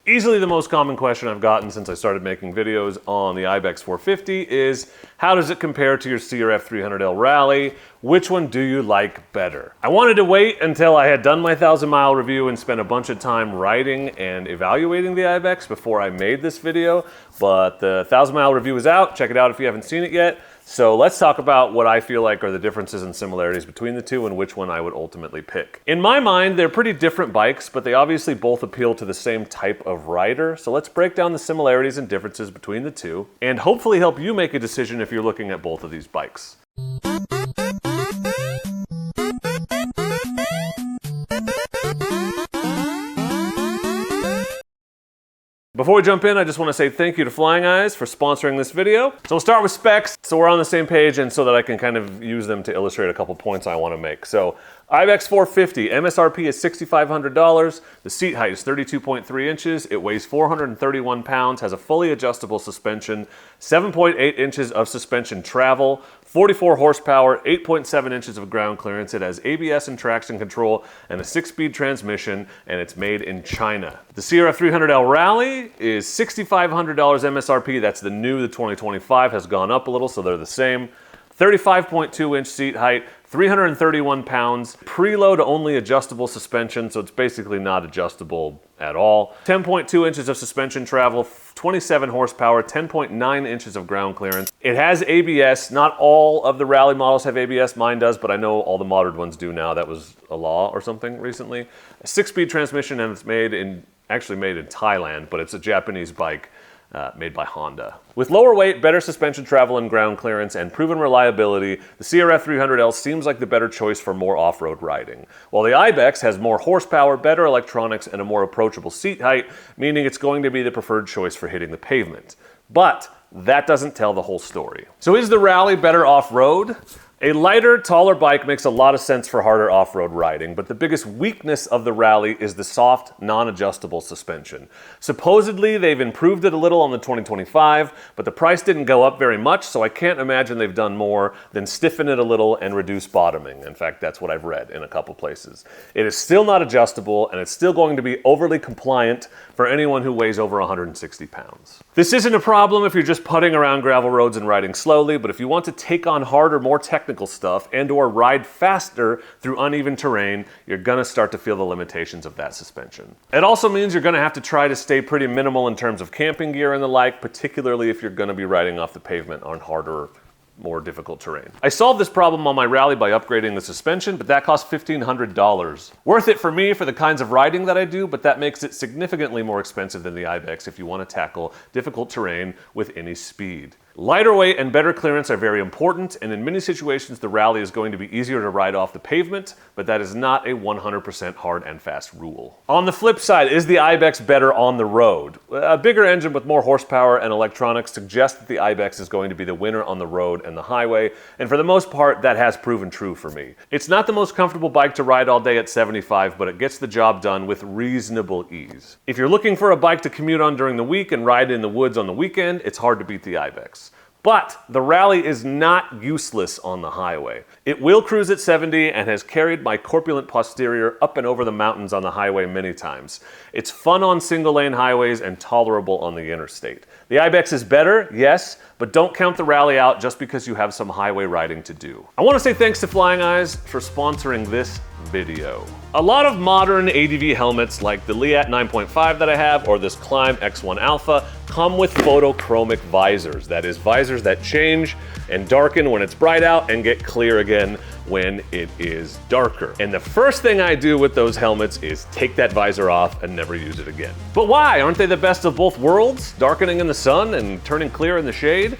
Easily the most common question I've gotten since I started making videos on the Ibex 450 is, how does it compare to your CRF300L Rally? Which one do you like better? I wanted to wait until I had done my 1,000-mile review and spent a bunch of time writing and evaluating the Ibex before I made this video, but the 1,000-mile review is out. Check it out if you haven't seen it yet. So let's talk about what I feel like are the differences and similarities between the two and which one I would ultimately pick. In my mind, they're pretty different bikes, but they obviously both appeal to the same type of rider. So let's break down the similarities and differences between the two and hopefully help you make a decision if you're looking at both of these bikes. Before we jump in, I just want to say thank you to Flying Eyes for sponsoring this video. So we'll start with specs, so we're on the same page and so that I can kind of use them to illustrate a couple points I want to make. So Ibex 450, MSRP is $6,500. The seat height is 32.3 inches. It weighs 431 pounds, has a fully adjustable suspension, 7.8 inches of suspension travel, 44 horsepower, 8.7 inches of ground clearance. It has ABS and traction control and a 6-speed transmission, and it's made in China. The CRF300L Rally is $6,500 MSRP. That's the new. The 2025 has gone up a little, so they're the same. 35.2-inch seat height, 331 pounds, preload only adjustable suspension, so it's basically not adjustable at all. 10.2 inches of suspension travel, 27 horsepower, 10.9 inches of ground clearance. It has ABS. Not all of the Rally models have ABS. Mine does, but I know all the modern ones do now. That was a law or something recently. A 6-speed transmission, and it's actually made in Thailand, but it's a Japanese bike. Made by Honda. With lower weight, better suspension travel and ground clearance, and proven reliability, the CRF300L seems like the better choice for more off-road riding. While the Ibex has more horsepower, better electronics, and a more approachable seat height, meaning it's going to be the preferred choice for hitting the pavement. But that doesn't tell the whole story. So is the Rally better off-road? A lighter, taller bike makes a lot of sense for harder off-road riding, but the biggest weakness of the Rally is the soft, non-adjustable suspension. Supposedly, they've improved it a little on the 2025, but the price didn't go up very much, so I can't imagine they've done more than stiffen it a little and reduce bottoming. In fact, that's what I've read in a couple places. It is still not adjustable, and it's still going to be overly compliant for anyone who weighs over 160 pounds. This isn't a problem if you're just putting around gravel roads and riding slowly, but if you want to take on harder, more technical stuff and or ride faster through uneven terrain, you're gonna start to feel the limitations of that suspension. It also means you're gonna have to try to stay pretty minimal in terms of camping gear and the like, particularly if you're gonna be riding off the pavement on harder, more difficult terrain. I solved this problem on my Rally by upgrading the suspension, but that cost $1,500. Worth it for me for the kinds of riding that I do, but that makes it significantly more expensive than the Ibex if you want to tackle difficult terrain with any speed. Lighter weight and better clearance are very important, and in many situations the Rally is going to be easier to ride off the pavement, but that is not a 100% hard and fast rule. On the flip side, is the Ibex better on the road? A bigger engine with more horsepower and electronics suggests that the Ibex is going to be the winner on the road and the highway, and for the most part that has proven true for me. It's not the most comfortable bike to ride all day at 75, but it gets the job done with reasonable ease. If you're looking for a bike to commute on during the week and ride in the woods on the weekend, it's hard to beat the Ibex. But the Rally is not useless on the highway. It will cruise at 70 and has carried my corpulent posterior up and over the mountains on the highway many times. It's fun on single-lane highways and tolerable on the interstate. The Ibex is better, yes, but don't count the Rally out just because you have some highway riding to do. I want to say thanks to Flying Eyes for sponsoring this video. A lot of modern ADV helmets like the Liat 9.5 that I have or this Climb X1 Alpha come with photochromic visors. That is, visors that change and darken when it's bright out and get clear again when it is darker. And the first thing I do with those helmets is take that visor off and never use it again. But why? Aren't they the best of both worlds? Darkening in the sun and turning clear in the shade?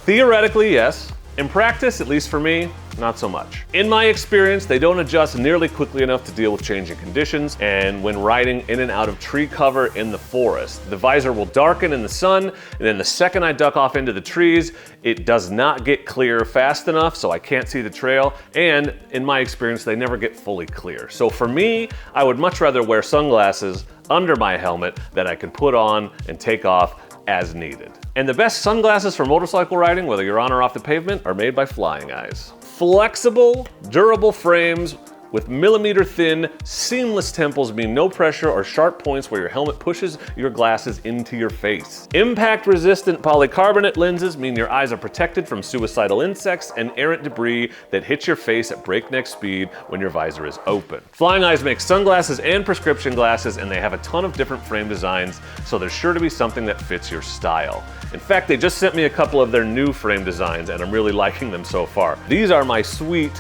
Theoretically, yes. In practice, at least for me, not so much. In my experience, they don't adjust nearly quickly enough to deal with changing conditions, and when riding in and out of tree cover in the forest, the visor will darken in the sun, and then the second I duck off into the trees, it does not get clear fast enough, so I can't see the trail, and in my experience, they never get fully clear. So for me, I would much rather wear sunglasses under my helmet that I can put on and take off as needed. And the best sunglasses for motorcycle riding, whether you're on or off the pavement, are made by Flying Eyes. Flexible, durable frames with millimeter thin, seamless temples mean no pressure or sharp points where your helmet pushes your glasses into your face. Impact-resistant polycarbonate lenses mean your eyes are protected from suicidal insects and errant debris that hit your face at breakneck speed when your visor is open. Flying Eyes makes sunglasses and prescription glasses, and they have a ton of different frame designs, so there's sure to be something that fits your style. In fact, they just sent me a couple of their new frame designs, and I'm really liking them so far. These are my sweet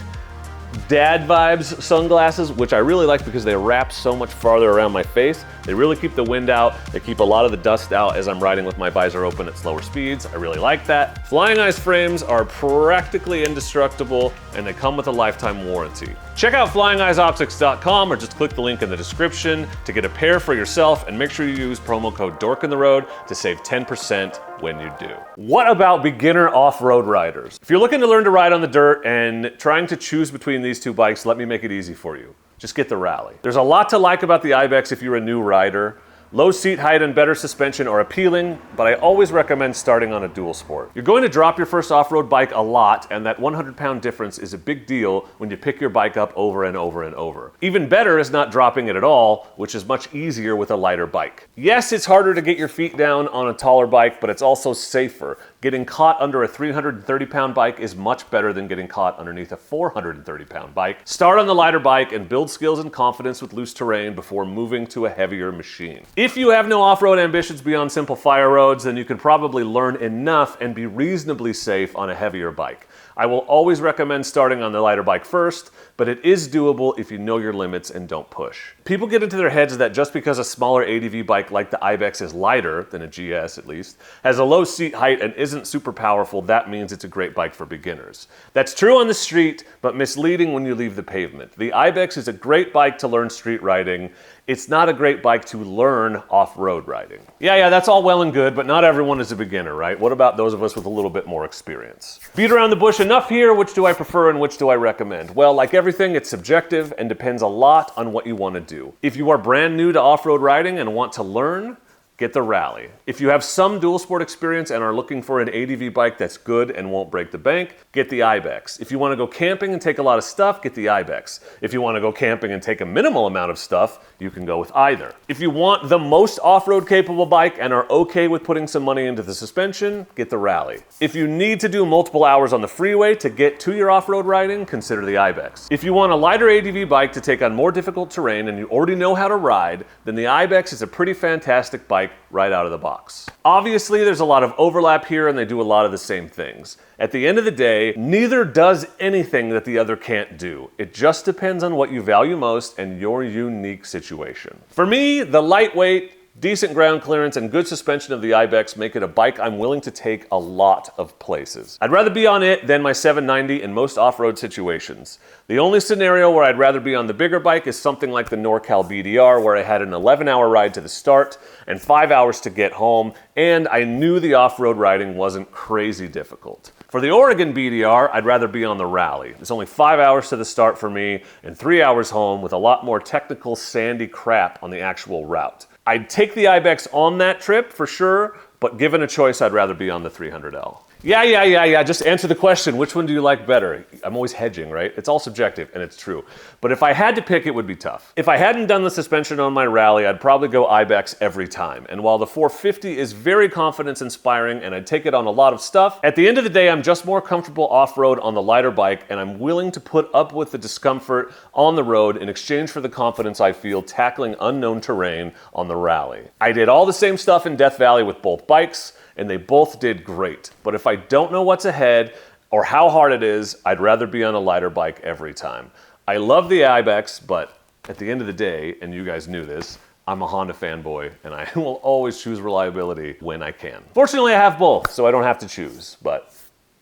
dad vibes sunglasses, which I really like because they wrap so much farther around my face. They really keep the wind out. They keep a lot of the dust out as I'm riding with my visor open at slower speeds. I really like that. Flying Eyes frames are practically indestructible, and they come with a lifetime warranty. Check out flyingeyesoptics.com or just click the link in the description to get a pair for yourself, and make sure you use promo code DORKINTHEROAD to save 10% when you do. What about beginner off-road riders? If you're looking to learn to ride on the dirt and trying to choose between these two bikes, let me make it easy for you. Just get the Rally. There's a lot to like about the Ibex if you're a new rider. Low seat height and better suspension are appealing, but I always recommend starting on a dual sport. You're going to drop your first off-road bike a lot, and that 100-pound difference is a big deal when you pick your bike up over and over and over. Even better is not dropping it at all, which is much easier with a lighter bike. Yes, it's harder to get your feet down on a taller bike, but it's also safer. Getting caught under a 330-pound bike is much better than getting caught underneath a 430-pound bike. Start on the lighter bike and build skills and confidence with loose terrain before moving to a heavier machine. If you have no off-road ambitions beyond simple fire roads, then you can probably learn enough and be reasonably safe on a heavier bike. I will always recommend starting on the lighter bike first, but it is doable if you know your limits and don't push. People get into their heads that just because a smaller ADV bike like the Ibex is lighter, than a GS at least, has a low seat height and isn't super powerful, that means it's a great bike for beginners. That's true on the street, but misleading when you leave the pavement. The Ibex is a great bike to learn street riding. It's not a great bike to learn off-road riding. Yeah, that's all well and good, but not everyone is a beginner, right? What about those of us with a little bit more experience? Beat around the bush enough here. Which do I prefer and which do I recommend? Well, like everything, it's subjective and depends a lot on what you want to do. If you are brand new to off-road riding and want to learn, get the Rally. If you have some dual sport experience and are looking for an ADV bike that's good and won't break the bank, get the Ibex. If you want to go camping and take a lot of stuff, get the Ibex. If you want to go camping and take a minimal amount of stuff, you can go with either. If you want the most off-road capable bike and are okay with putting some money into the suspension, get the Rally. If you need to do multiple hours on the freeway to get to your off-road riding, consider the Ibex. If you want a lighter ADV bike to take on more difficult terrain and you already know how to ride, then the Ibex is a pretty fantastic bike right out of the box. Obviously, there's a lot of overlap here and they do a lot of the same things. At the end of the day, neither does anything that the other can't do. It just depends on what you value most and your unique situation. For me, the lightweight, decent ground clearance, and good suspension of the Ibex make it a bike I'm willing to take a lot of places. I'd rather be on it than my 790 in most off-road situations. The only scenario where I'd rather be on the bigger bike is something like the NorCal BDR, where I had an 11-hour ride to the start and 5 hours to get home, and I knew the off-road riding wasn't crazy difficult. For the Oregon BDR, I'd rather be on the Rally. It's only 5 hours to the start for me and 3 hours home with a lot more technical sandy crap on the actual route. I'd take the Ibex on that trip for sure, but given a choice, I'd rather be on the 300L. Yeah, just answer the question. Which one do you like better? I'm always hedging, right? It's all subjective, and it's true. But if I had to pick, it would be tough. If I hadn't done the suspension on my Rally, I'd probably go Ibex every time. And while the 450 is very confidence-inspiring, and I'd take it on a lot of stuff, at the end of the day, I'm just more comfortable off-road on the lighter bike, and I'm willing to put up with the discomfort on the road in exchange for the confidence I feel tackling unknown terrain on the Rally. I did all the same stuff in Death Valley with both bikes, and they both did great. But if I don't know what's ahead or how hard it is, I'd rather be on a lighter bike every time. I love the Ibex, but at the end of the day, and you guys knew this, I'm a Honda fanboy, and I will always choose reliability when I can. Fortunately, I have both, so I don't have to choose, but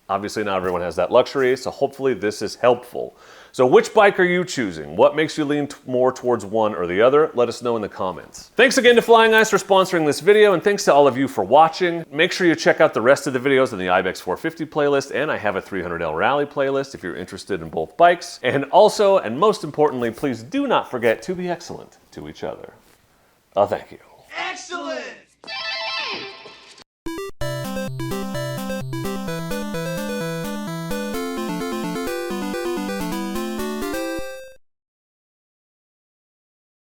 obviously not everyone has that luxury, so hopefully this is helpful. So which bike are you choosing? What makes you lean more towards one or the other? Let us know in the comments. Thanks again to Flying Eyes for sponsoring this video, and thanks to all of you for watching. Make sure you check out the rest of the videos in the Ibex 450 playlist, and I have a 300L Rally playlist if you're interested in both bikes. And also, and most importantly, please do not forget to be excellent to each other. Oh, thank you. Excellent!